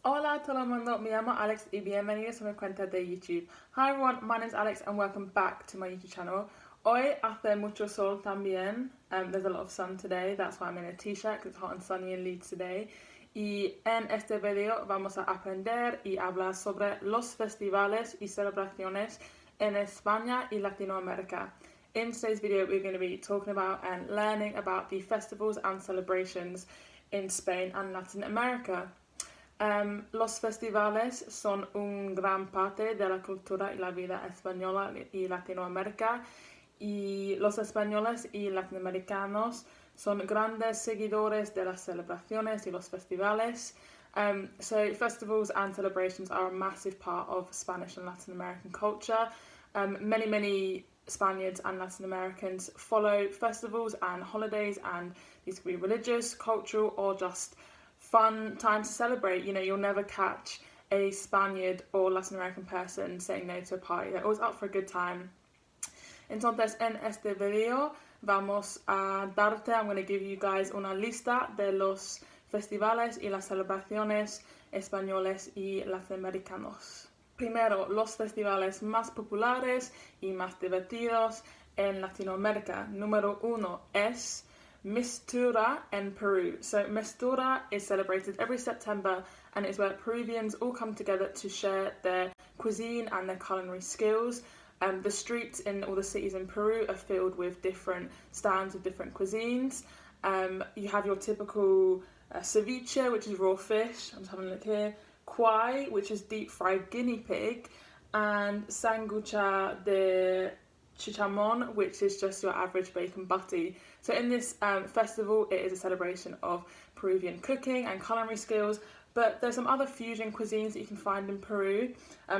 Hola a todo el mundo, me llamo Alex y bienvenidos a mi cuenta de YouTube. Hi everyone, my name is Alex and welcome back to my YouTube channel. Hoy hace mucho sol también, there's a lot of sun today, that's why I'm in a t-shirt because it's hot and sunny in Leeds today. Y en este video vamos a aprender y hablar sobre los festivales y celebraciones en España y Latinoamérica. In today's video we're going to be talking about and learning about the festivals and celebrations in Spain and Latin America. Los festivales son una gran parte de la cultura y la vida española y Latinoamérica, y los españoles y latinoamericanos son grandes seguidores de las celebraciones y los festivales. So festivals and celebrations are a massive part of Spanish and Latin American culture. Many Spaniards and Latin Americans follow festivals and holidays, and these can be religious, cultural, or just fun time to celebrate. You know, you'll never catch a Spaniard or Latin American person saying no to a party. They're always up for a good time. Entonces, en este video vamos a darte, I'm going to give you guys una lista de los festivales y las celebraciones españoles y latinoamericanos. Primero, los festivales más populares y más divertidos en Latinoamérica. Número 1 es Mistura in Peru. So Mistura is celebrated every September, and it's where Peruvians all come together to share their cuisine and their culinary skills. The streets in all the cities in Peru are filled with different stands of different cuisines. You have your typical ceviche, which is raw fish. I'm just having a look here. Kwai, which is deep fried guinea pig, and sangucha de chichamon, which is just your average bacon butty. So in this festival, it is a celebration of Peruvian cooking and culinary skills, but there's some other fusion cuisines that you can find in Peru.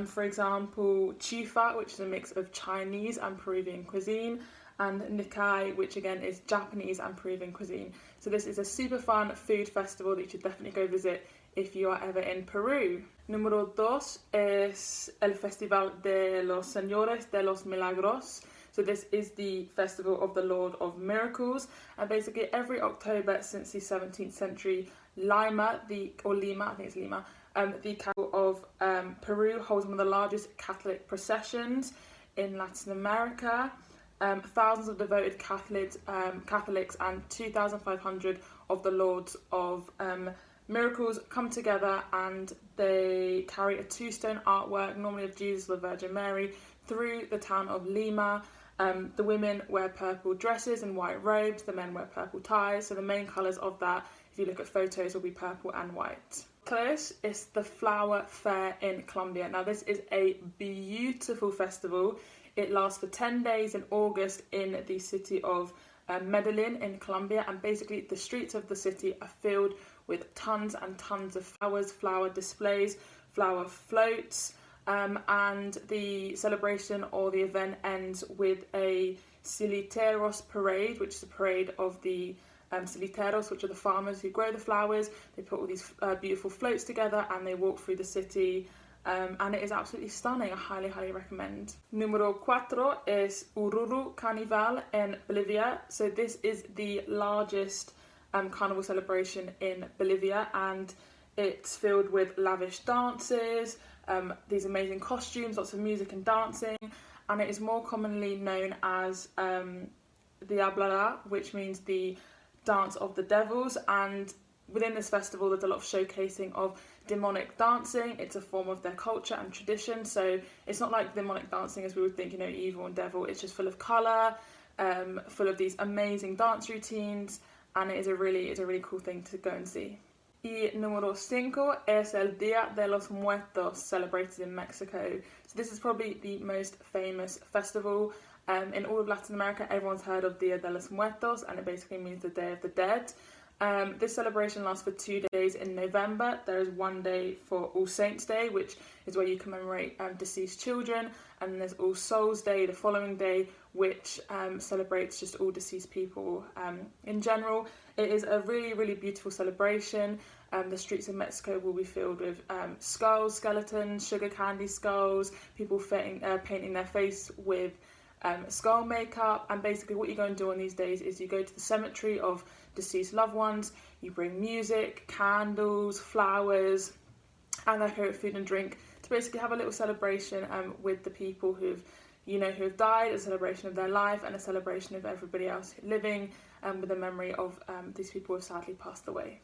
For example, chifa, which is a mix of Chinese and Peruvian cuisine, and Nikkei, which again is Japanese and Peruvian cuisine. So this is a super fun food festival that you should definitely go visit if you are ever in Peru. Número 2 es el Festival de los Señores de los Milagros. So this is the festival of the Lord of Miracles, and basically every October since the 17th century, Lima, the capital of Peru, holds one of the largest Catholic processions in Latin America. Thousands of devoted Catholics and 2,500 of the Lords of Miracles come together, and they carry a two-stone artwork, normally of Jesus or the Virgin Mary, through the town of Lima. The women wear purple dresses and white robes, the men wear purple ties, so the main colours of that, if you look at photos, will be purple and white. Tres is the Flower Fair in Colombia. Now this is a beautiful festival. It lasts for 10 days in August in the city of Medellin in Colombia, and basically the streets of the city are filled with tons and tons of flowers, flower displays, flower floats, and the celebration or the event ends with a Siliteros parade, which is a parade of the Siliteros, which are the farmers who grow the flowers. They put all these beautiful floats together and they walk through the city, and it is absolutely stunning. I highly recommend. Número 4 is Ururu Carnival in Bolivia. So this is the largest carnival celebration in Bolivia, and it's filled with lavish dances, these amazing costumes, lots of music and dancing, and it is more commonly known as Diablada, which means the dance of the devils. And within this festival there's a lot of showcasing of demonic dancing. It's a form of their culture and tradition, so it's not like demonic dancing as we would think, you know, evil and devil. It's just full of colour, full of these amazing dance routines, and it is a really cool thing to go and see. Y número 5 es el Día de los Muertos, celebrated in Mexico. So this is probably the most famous festival in all of Latin America. Everyone's heard of Día de los Muertos, and it basically means the Day of the Dead. This celebration lasts for 2 days in November. There is one day for All Saints Day, which is where you commemorate deceased children, and there's All Souls Day the following day, which celebrates just all deceased people in general. It is a really beautiful celebration. The streets of Mexico will be filled with skulls, skeletons, sugar candy skulls, people painting their face with skull makeup. And basically what you go and do on these days is you go to the cemetery of deceased loved ones, you bring music, candles, flowers, and their favourite food and drink, to basically have a little celebration with the people who have died, a celebration of their life and a celebration of everybody else living, with the memory of these people who have sadly passed away.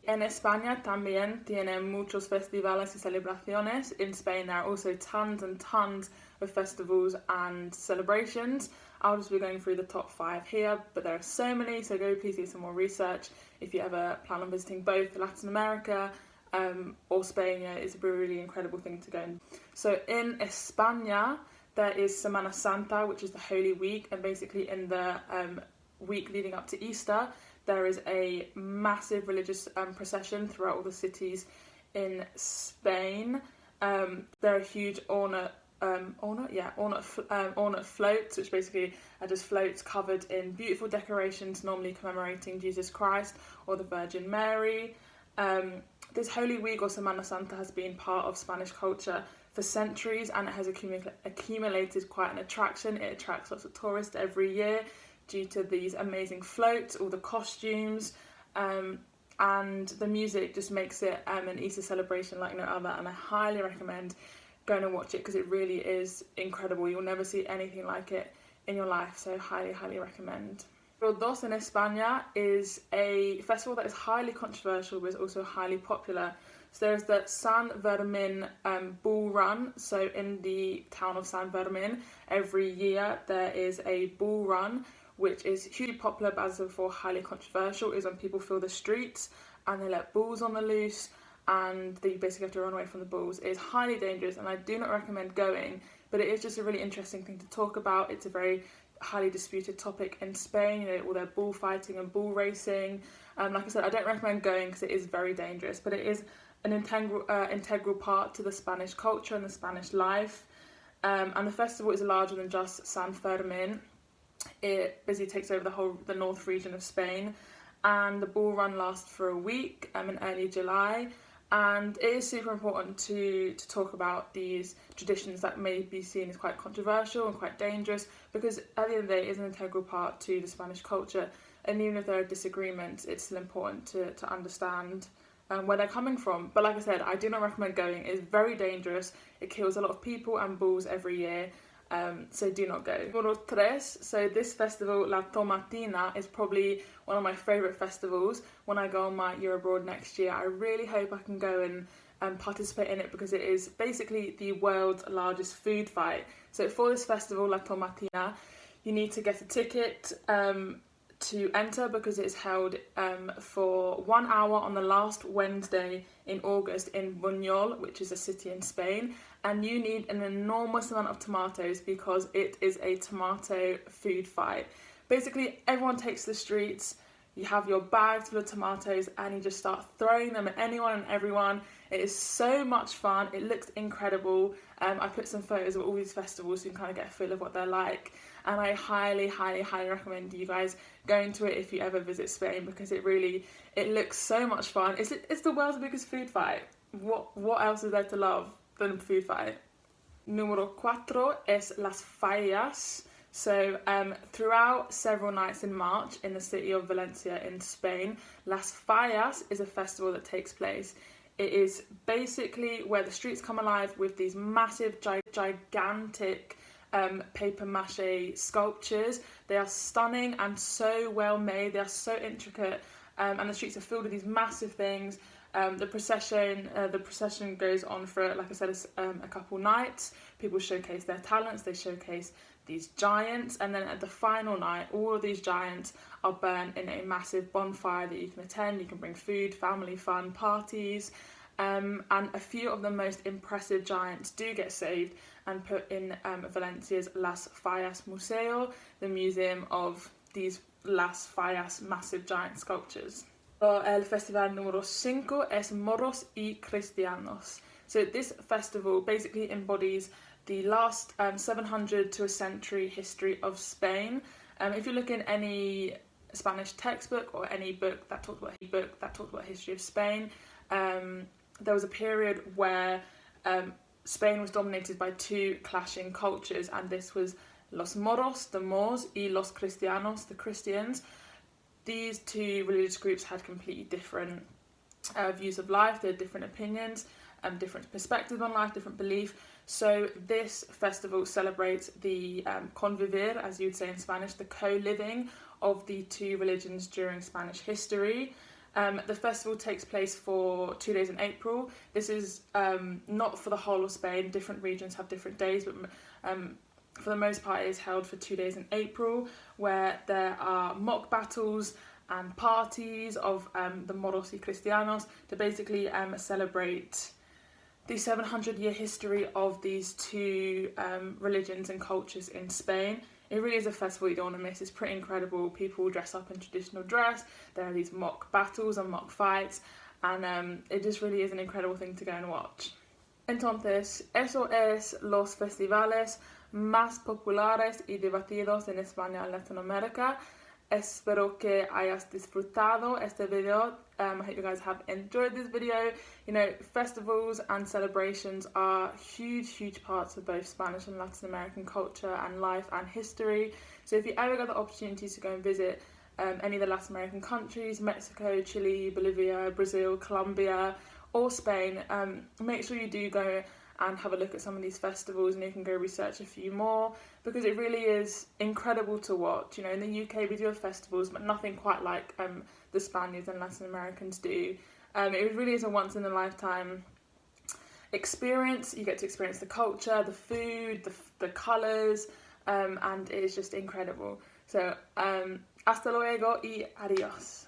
En España también tienen muchos festivales y celebraciones. In Spain there are also tons and tons of festivals and celebrations. I'll just be going through the top 5 here, but there are so many, so go please do some more research if you ever plan on visiting both Latin America or Spain. It's a really incredible thing to go. So in España there is Semana Santa, which is the Holy Week, and basically in the week leading up to Easter there is a massive religious procession throughout all the cities in Spain. There are huge ornate floats, which basically are just floats covered in beautiful decorations, normally commemorating Jesus Christ or the Virgin Mary. This Holy Week or Semana Santa has been part of Spanish culture for centuries, and it has accumulated quite an attraction. It attracts lots of tourists every year due to these amazing floats, all the costumes, and the music just makes it an Easter celebration like no other, and I highly recommend going and watch it because it really is incredible. You'll never see anything like it in your life, so highly recommend. Dos in España is a festival that is highly controversial but is also highly popular. So there's the San Fermin bull run. So in the town of San Fermin, every year there is a bull run, which is hugely popular but as before highly controversial. Is when people fill the streets and they let bulls on the loose and they basically have to run away from the bulls. It is highly dangerous and I do not recommend going, but it is just a really interesting thing to talk about. It's a very highly disputed topic in Spain, all their bullfighting and bull racing. Like I said, I don't recommend going because it is very dangerous, but it is an integral part to the Spanish culture and the Spanish life. And the festival is larger than just San Fermin. It basically takes over the north region of Spain, and the bull run lasts for a week in early July. And it is super important to talk about these traditions that may be seen as quite controversial and quite dangerous, because at the end of the day it is an integral part to the Spanish culture, and even if there are disagreements it's still important to understand where they're coming from. But like I said, I do not recommend going. It is very dangerous. It kills a lot of people and bulls every year. So do not go. Número 3, so this festival, La Tomatina, is probably one of my favourite festivals. When I go on my year abroad next year, I really hope I can go and participate in it, because it is basically the world's largest food fight. So for this festival, La Tomatina, you need to get a ticket to enter, because it is held for 1 hour on the last Wednesday in August in Buñol, which is a city in Spain. And you need an enormous amount of tomatoes because it is a tomato food fight. Basically, everyone takes to the streets, you have your bags full of tomatoes and you just start throwing them at anyone and everyone. It is so much fun. It looks incredible. I put some photos of all these festivals so you can kind of get a feel of what they're like. And I highly recommend you guys going to it if you ever visit Spain, because it looks so much fun. It's the world's biggest food fight. What else is there to love than food fight? Número 4 es las fallas. So throughout several nights in March in the city of Valencia in Spain, Las Fallas is a festival that takes place. It is basically where the streets come alive with these massive, gigantic paper mache sculptures. They are stunning and so well made. They are so intricate, and the streets are filled with these massive things. The procession goes on for, like I said, a couple nights. People showcase their talents. They showcase these giants, and then at the final night all of these giants are burnt in a massive bonfire that you can attend. You can bring food, family fun, parties, and a few of the most impressive giants do get saved and put in Valencia's Las Fallas Museo, the museum of these Las Fallas massive giant sculptures. El festival número 5 es Moros y Cristianos. So this festival basically embodies the last 700 to a century history of Spain. If you look in any Spanish textbook or any book that talks about history of Spain, there was a period where Spain was dominated by two clashing cultures, and this was los Moros, the Moors, y los Cristianos, the Christians. These two religious groups had completely different views of life. They had different opinions. different perspectives on life, different belief. So this festival celebrates the convivir, as you'd say in Spanish, the co-living of the two religions during Spanish history. The festival takes place for 2 days in April. This is not for the whole of Spain. Different regions have different days, but for the most part it is held for 2 days in April, where there are mock battles and parties of the moros y cristianos to basically celebrate the 700-year history of these two religions and cultures in Spain. It really is a festival you don't want to miss. It's pretty incredible. People dress up in traditional dress. There are these mock battles and mock fights, and it just really is an incredible thing to go and watch. Entonces, eso es los festivales más populares y divertidos en España y Latinoamérica. Espero que hayas disfrutado este video. I hope you guys have enjoyed this video. You know, festivals and celebrations are huge parts of both Spanish and Latin American culture and life and history. So if you ever get the opportunity to go and visit any of the Latin American countries, Mexico, Chile, Bolivia, Brazil, Colombia, or Spain, make sure you do go and have a look at some of these festivals, and you can go research a few more, because it really is incredible to watch. You know, in the UK we do have festivals, but nothing quite like the Spaniards and Latin Americans do. It really is a once in a lifetime experience. You get to experience the culture, the food, the colours, and it is just incredible. So hasta luego y adios.